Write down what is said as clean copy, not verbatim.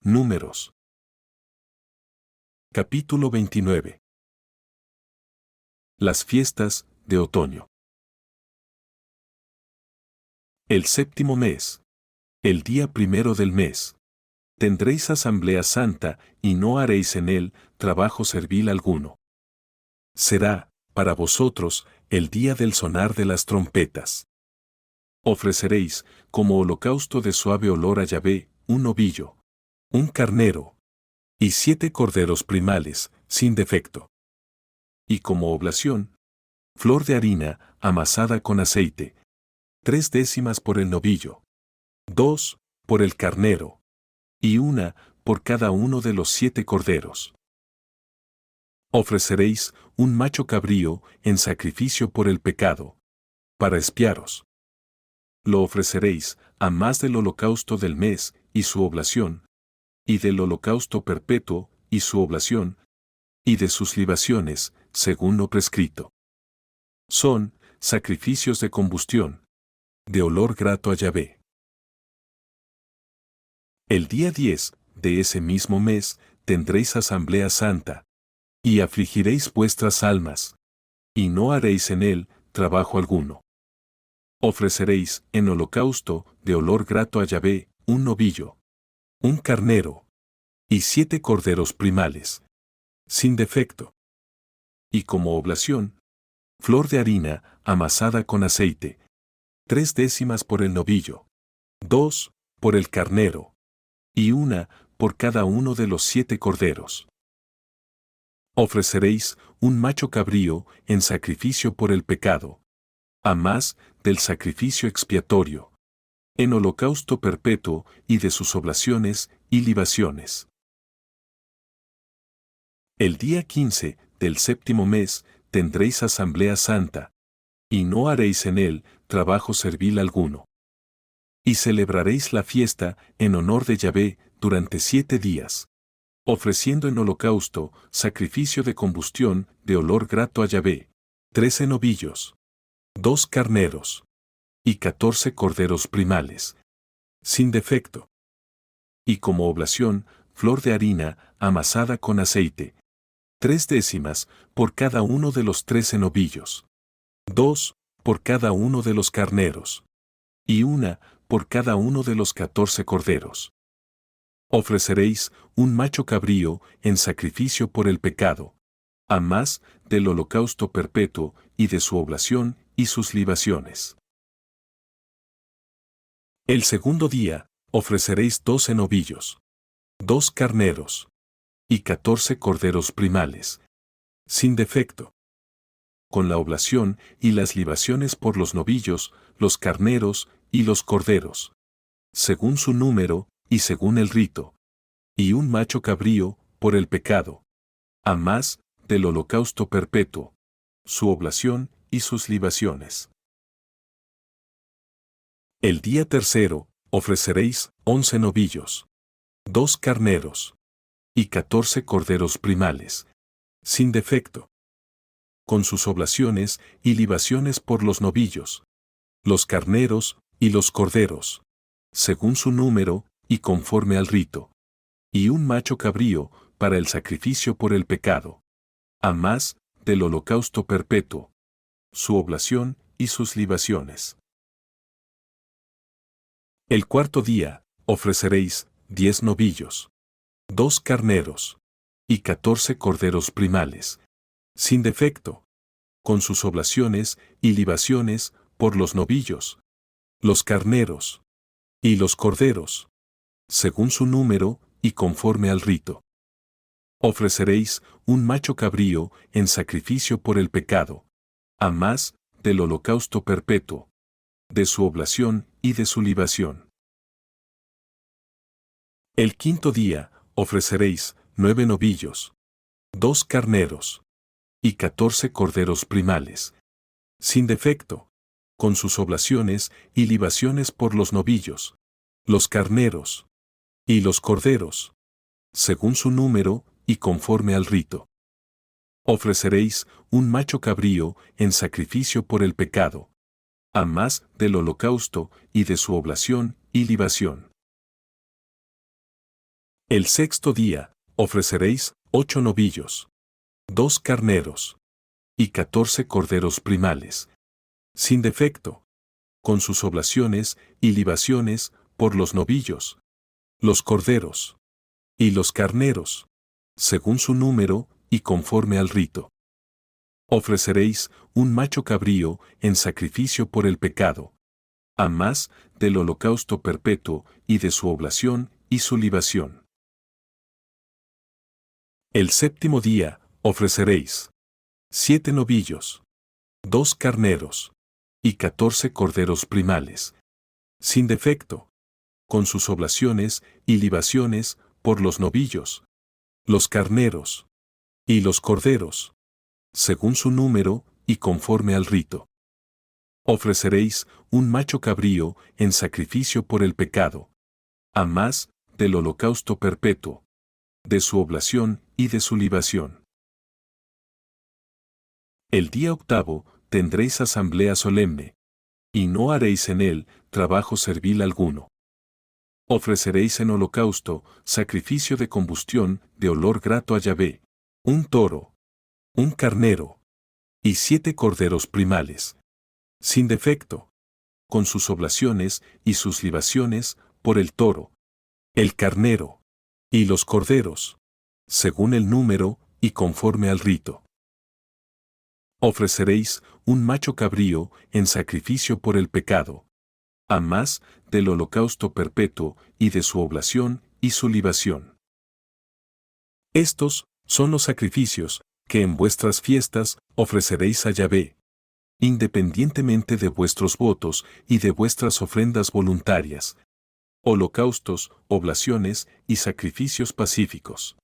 Números. Capítulo 29. Las fiestas de otoño. El séptimo mes. El día primero del mes. Tendréis asamblea santa, y no haréis en él trabajo servil alguno. Será, para vosotros, el día del sonar de las trompetas. Ofreceréis, como holocausto de suave olor a Yahvé, un novillo, un carnero, y 7 corderos primales, sin defecto. Y como oblación, flor de harina, amasada con aceite, 3 décimas por el novillo, 2 por el carnero, y 1 por cada uno de los 7 corderos. Ofreceréis un macho cabrío en sacrificio por el pecado, para expiaros. Lo ofreceréis, a más del holocausto del mes, y su oblación, y del holocausto perpetuo, y su oblación, y de sus libaciones, según lo prescrito. Son sacrificios de combustión, de olor grato a Yahvé. El día 10 de ese mismo mes tendréis asamblea santa, y afligiréis vuestras almas, y no haréis en él trabajo alguno. Ofreceréis en holocausto de olor grato a Yahvé un novillo, un carnero, y 7 corderos primales, sin defecto. Y como oblación, flor de harina amasada con aceite, 3 décimas por el novillo, 2 por el carnero, y 1 por cada uno de los 7 corderos. Ofreceréis un macho cabrío en sacrificio por el pecado, a más del sacrificio expiatorio, en holocausto perpetuo y de sus oblaciones y libaciones. El día 15 del séptimo mes tendréis asamblea santa, y no haréis en él trabajo servil alguno. Y celebraréis la fiesta en honor de Yahvé durante 7 días, ofreciendo en holocausto sacrificio de combustión de olor grato a Yahvé, 13 novillos, 2 carneros, y 14 corderos primales, sin defecto. Y como oblación, flor de harina amasada con aceite, 3 décimas por cada uno de los 13 novillos, 2 por cada uno de los carneros, y 1 por cada uno de los 14 corderos. Ofreceréis un macho cabrío en sacrificio por el pecado, a más del holocausto perpetuo y de su oblación y sus libaciones. El segundo día, ofreceréis 12 novillos, 2 carneros, y 14 corderos primales, sin defecto. Con la oblación y las libaciones por los novillos, los carneros y los corderos, según su número y según el rito, y un macho cabrío por el pecado, a más del holocausto perpetuo, su oblación y sus libaciones. El día tercero, ofreceréis 11 novillos, 2 carneros, y 14 corderos primales, sin defecto, con sus oblaciones y libaciones por los novillos, los carneros y los corderos, según su número y conforme al rito, y un macho cabrío para el sacrificio por el pecado, a más del holocausto perpetuo, su oblación y sus libaciones. El cuarto día, ofreceréis 10 novillos, 2 carneros, y 14 corderos primales, sin defecto, con sus oblaciones y libaciones por los novillos, los carneros, y los corderos, según su número y conforme al rito. Ofreceréis un macho cabrío en sacrificio por el pecado, a más del holocausto perpetuo, de su oblación y de su libación. El quinto día, ofreceréis 9 novillos, 2 carneros, y 14 corderos primales, sin defecto, con sus oblaciones y libaciones por los novillos, los carneros, y los corderos, según su número y conforme al rito. Ofreceréis un macho cabrío en sacrificio por el pecado, a más del holocausto y de su oblación y libación. El sexto día, ofreceréis 8 novillos, 2 carneros y 14 corderos primales, sin defecto, con sus oblaciones y libaciones por los novillos, los corderos y los carneros, según su número y conforme al rito. Ofreceréis un macho cabrío en sacrificio por el pecado, a más del holocausto perpetuo y de su oblación y su libación. El séptimo día, ofreceréis 7 novillos, 2 carneros y 14 corderos primales, sin defecto, con sus oblaciones y libaciones por los novillos, los carneros y los corderos, según su número y conforme al rito. Ofreceréis un macho cabrío en sacrificio por el pecado, a más del holocausto perpetuo, de su oblación y de su libación. El día octavo tendréis asamblea solemne, y no haréis en él trabajo servil alguno. Ofreceréis en holocausto sacrificio de combustión de olor grato a Yahvé, un toro, un carnero y 7 corderos primales, sin defecto, con sus oblaciones y sus libaciones por el toro, el carnero y los corderos, según el número y conforme al rito. Ofreceréis un macho cabrío en sacrificio por el pecado, a más del holocausto perpetuo y de su oblación y su libación. Estos son los sacrificios que en vuestras fiestas ofreceréis a Yahvé, independientemente de vuestros votos y de vuestras ofrendas voluntarias, holocaustos, oblaciones y sacrificios pacíficos.